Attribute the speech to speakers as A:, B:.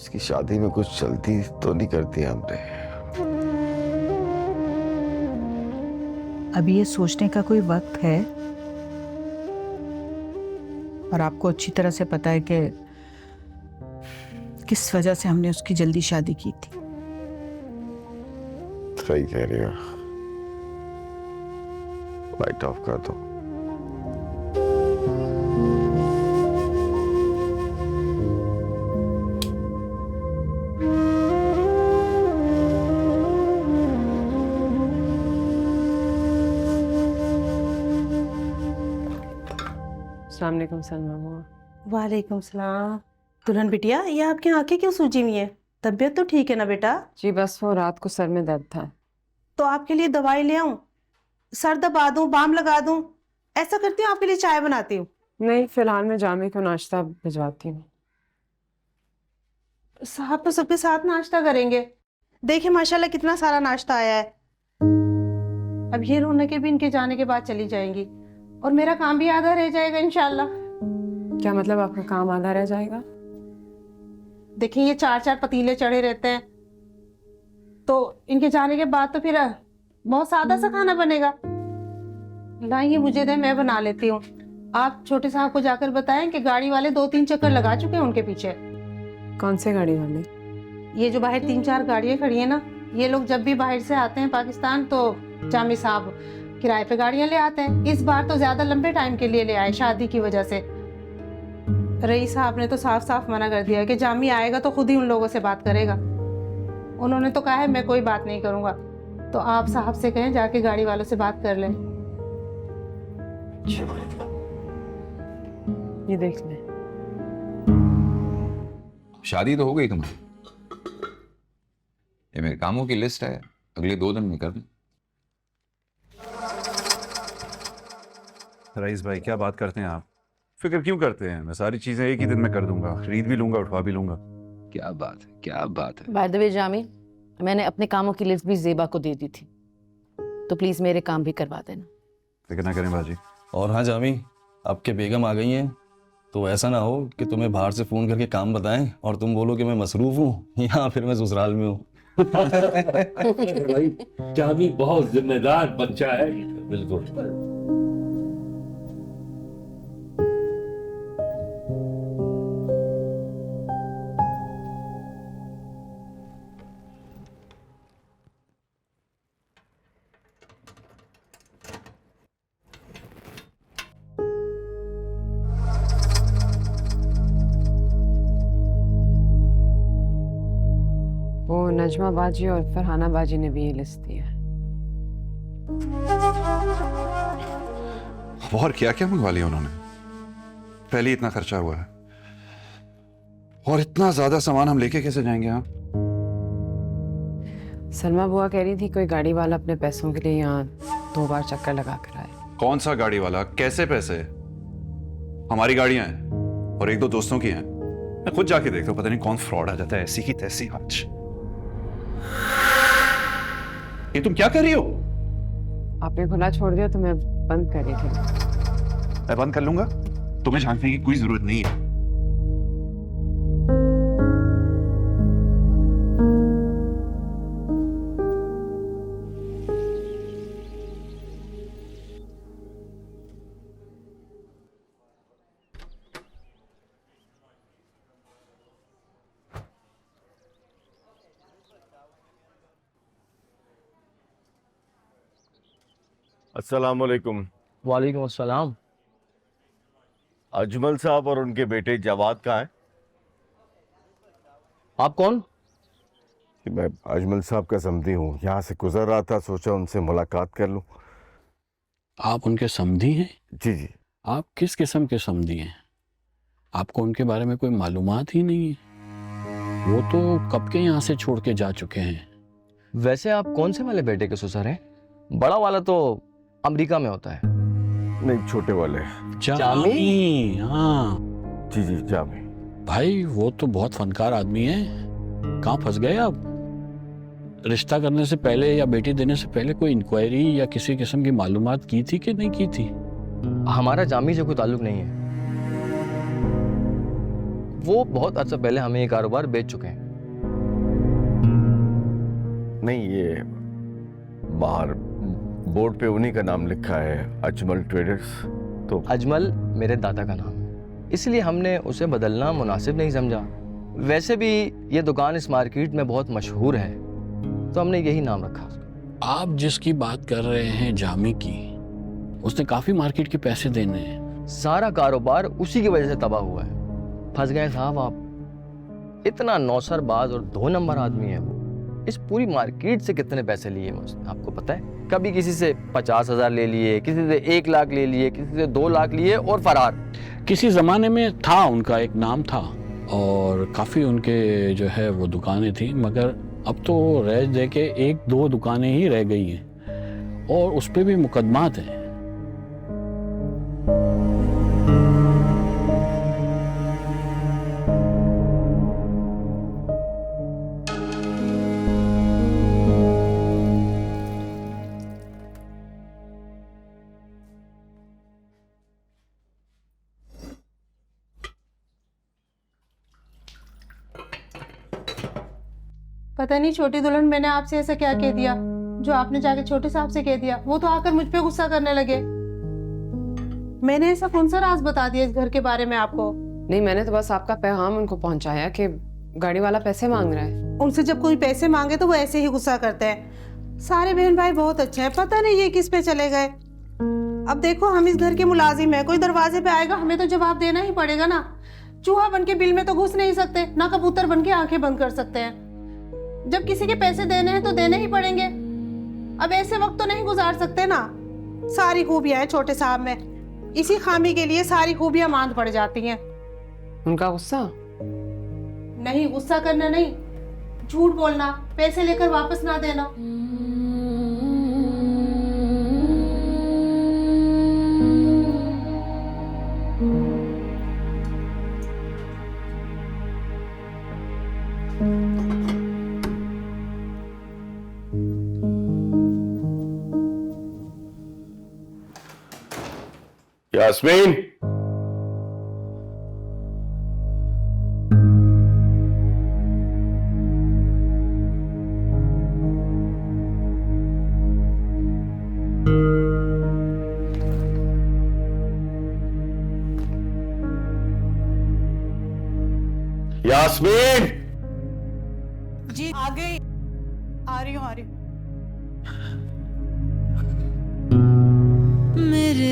A: इसकी शादी में कुछ चलती तो नहीं करती हमने।
B: अभी ये सोचने का कोई वक्त है? और आपको अच्छी तरह से पता है कि किस वजह से हमने उसकी जल्दी शादी की थी।
A: सही कह रही हो। लाइट ऑफ कर दो।
C: अस्सलाम वालेकुम सलमा बुआ।
D: वालेकुम सलाम। दुल्हन बिटिया, ये आपकी आंखें क्यों सूजी हुई हैं? तबीयत तो ठीक है ना बेटा?
C: जी बस वो रात को सर में दर्द था।
D: तो आपके लिए दवाई ले आऊं? सर दबा दूं, बाम लगा दूं? ऐसा करती हूँ, आपके लिए चाय बनाती हूँ।
C: नहीं, फिलहाल मैं जामे को नाश्ता भिजवाती हूँ।
D: साहब तो सबके साथ नाश्ता करेंगे। देखिए माशाल्लाह कितना सारा नाश्ता आया है। अब ये रौनकें भी इनके जाने के बाद चली जाएंगी और मेरा काम भी आधा रह जाएगा इंशाल्लाह।
C: क्या मतलब आपका काम आधा रह जाएगा?
D: देखिए ये 4-4 पतीले चढ़े रहते हैं, तो इनके जाने के बाद तो फिर बहुत सादा सा खाना बनेगा। लाइए मुझे दे, मैं बना लेती हूँ। आप छोटे साहब को जाकर बताएं कि गाड़ी वाले 2-3 चक्कर लगा चुके हैं उनके पीछे।
C: कौन से गाड़ी वाले?
D: ये जो बाहर 3-4 गाड़ियां खड़ी है ना, ये लोग जब भी बाहर से आते हैं पाकिस्तान तो जामी साहब किराए पे गाड़ियां ले आते हैं। इस बार तो ज्यादा लंबे टाइम के लिए ले आए शादी की वजह से। रईस साहब ने तो साफ साफ मना कर दिया कि जामी आएगा तो खुद ही उन लोगों से बात करेगा। उन्होंने तो कहा है मैं कोई बात नहीं करूंगा। तो आप साहब से कहें जाके गाड़ी वालों से बात कर लें।
C: ये देख लें।
E: शादी तो हो गई तुम्हारी। ये मेरे कामों की लिस्ट है, अगले 2 दिन में कर दूं।
F: रईस भाई क्या बात करते हैं आप? फिक्र क्यों करते हैं? मैं सारी चीजें एक ही दिन में कर दूंगा, खरीद भी लूंगा, उठवा भी लूंगा।
E: क्या बात है, क्या बात है।
G: बाय द वे जामी, मैंने अपने कामों की लिस्ट भी ज़ेबा को दे दी थी, तो प्लीज मेरे काम भी करवा देना।
F: फिक्र ना करें बाजी।
H: और हाँ जामी, आपके बेगम आ गई हैं, तो ऐसा ना हो कि तुम्हें बाहर से फोन करके काम बताएं और तुम बोलो कि मैं मसरूफ हूँ या फिर मैं ससुराल में हूँ।
I: भाई जामी बहुत जिम्मेदार बच्चा है।
H: बिल्कुल।
C: वो नजमा बाजी और फरहाना बाजी ने भी ये लिस्ट दी है।
F: और क्या क्या मंगवा लिया उन्होंने? पहले ही इतना खर्चा हुआ है और इतना ज्यादा सामान हम लेके कैसे जाएंगे? यहाँ
C: सलमा बुआ कह रही थी कोई गाड़ी वाला अपने पैसों के लिए यहाँ 2 बार चक्कर लगा कर आए।
F: कौन सा गाड़ी वाला? कैसे पैसे? हमारी गाड़ियां हैं और 1-2 दोस्तों की हैं। मैं खुद जाके देखता हूँ, पता नहीं कौन फ्रॉड आ जाता है ऐसी की तैसी। आज ये तुम क्या कर रही हो?
C: आपने खुला छोड़ दिया तो मैं बंद कर रही थी।
F: मैं बंद कर लूंगा, तुम्हें झांकने की कोई जरूरत नहीं है।
I: अस्सलाम वालेकुम।
J: वालेकुम अस्सलाम।
I: अजमल साहब और उनके बेटे जवाद कहाँ हैं?
J: आप कौन?
A: मैं अजमल साहब का समधी हूँ, यहाँ से गुजर रहा था, सोचा उनसे मुलाकात कर लूँ।
K: आप उनके समधी हैं?
A: जी जी।
K: आप किस किस्म के समधी हैं? आपको उनके बारे में कोई मालूमात ही नहीं है। वो तो कब के यहाँ से छोड़ के जा चुके हैं।
J: वैसे आप कौन से वाले बेटे के ससुर हैं? बड़ा वाला तो अमेरिका में होता है।
A: नहीं, छोटे वाले।
K: जामी? हाँ
A: जी जी, जामी।
K: भाई वो तो बहुत फनकार आदमी है। कहाँ फंस गए आप? रिश्ता करने से पहले या बेटी देने से पहले कोई इंक्वायरी या किसी किस्म की मालूमात की थी कि नहीं की थी?
J: हमारा जामी से कोई ताल्लुक नहीं है। वो बहुत अर्सा पहले हमें ये कारोबार बेच चुके हैं।
A: नहीं, ये बाहर बोर्ड पे उन्हीं का नाम लिखा है, अजमल ट्रेडर्स। तो
J: अजमल मेरे दादा का नाम है, इसलिए हमने उसे बदलना मुनासिब नहीं समझा। वैसे भी ये दुकान इस मार्केट में बहुत मशहूर है, तो हमने यही नाम रखा।
K: आप जिसकी बात कर रहे हैं जामी की, उसने काफी मार्केट के पैसे देने हैं।
J: सारा कारोबार उसी की वजह से तबाह हुआ है। फंस गए साहब आप। इतना नौसरबाज और 2 नंबर आदमी है वो। इस पूरी मार्केट से कितने पैसे लिए उसने आपको पता है? कभी किसी से 50,000 ले लिए, किसी से 1 लाख ले लिए, किसी से 2 लाख लिए और फरार।
K: किसी जमाने में था, उनका एक नाम था और काफी उनके जो है वो दुकानें थी, मगर अब तो रह दे के 1-2 दुकानें ही रह गई हैं और उस पे भी मुकदमात हैं।
D: पता नहीं छोटी दुल्हन, मैंने आपसे ऐसा क्या कह दिया जो आपने जाके छोटे साहब से कह दिया? वो तो आकर मुझ पे गुस्सा करने लगे। मैंने ऐसा कौन सा राज बता दिया इस घर के बारे में आपको?
C: नहीं, मैंने तो बस आपका पैगाम उनको पहुंचाया कि गाड़ी वाला पैसे मांग रहा है।
D: उनसे जब कोई पैसे मांगे तो वो ऐसे ही गुस्सा करते हैं। सारे बहन भाई बहुत अच्छे हैं, पता नहीं ये किस पे चले गए। अब देखो, हम इस घर के मुलाजिम हैं, कोई दरवाजे पे आएगा हमें तो जवाब देना ही पड़ेगा ना। चूहा बन के बिल में तो घुस नहीं सकते, ना कबूतर बन के आंखें बंद कर सकते हैं। जब किसी के पैसे देने हैं तो देने ही पड़ेंगे। अब ऐसे वक्त तो नहीं गुजार सकते ना। सारी खूबियां हैं छोटे साहब में, इसी खामी के लिए सारी खूबियां मांद पड़ जाती हैं।
C: उनका गुस्सा
D: नहीं, गुस्सा करना नहीं, झूठ बोलना, पैसे लेकर वापस ना देना।
A: यास्मीन, यास्मीन।
B: जी आ गई, आ रही हूँ।
L: मेरे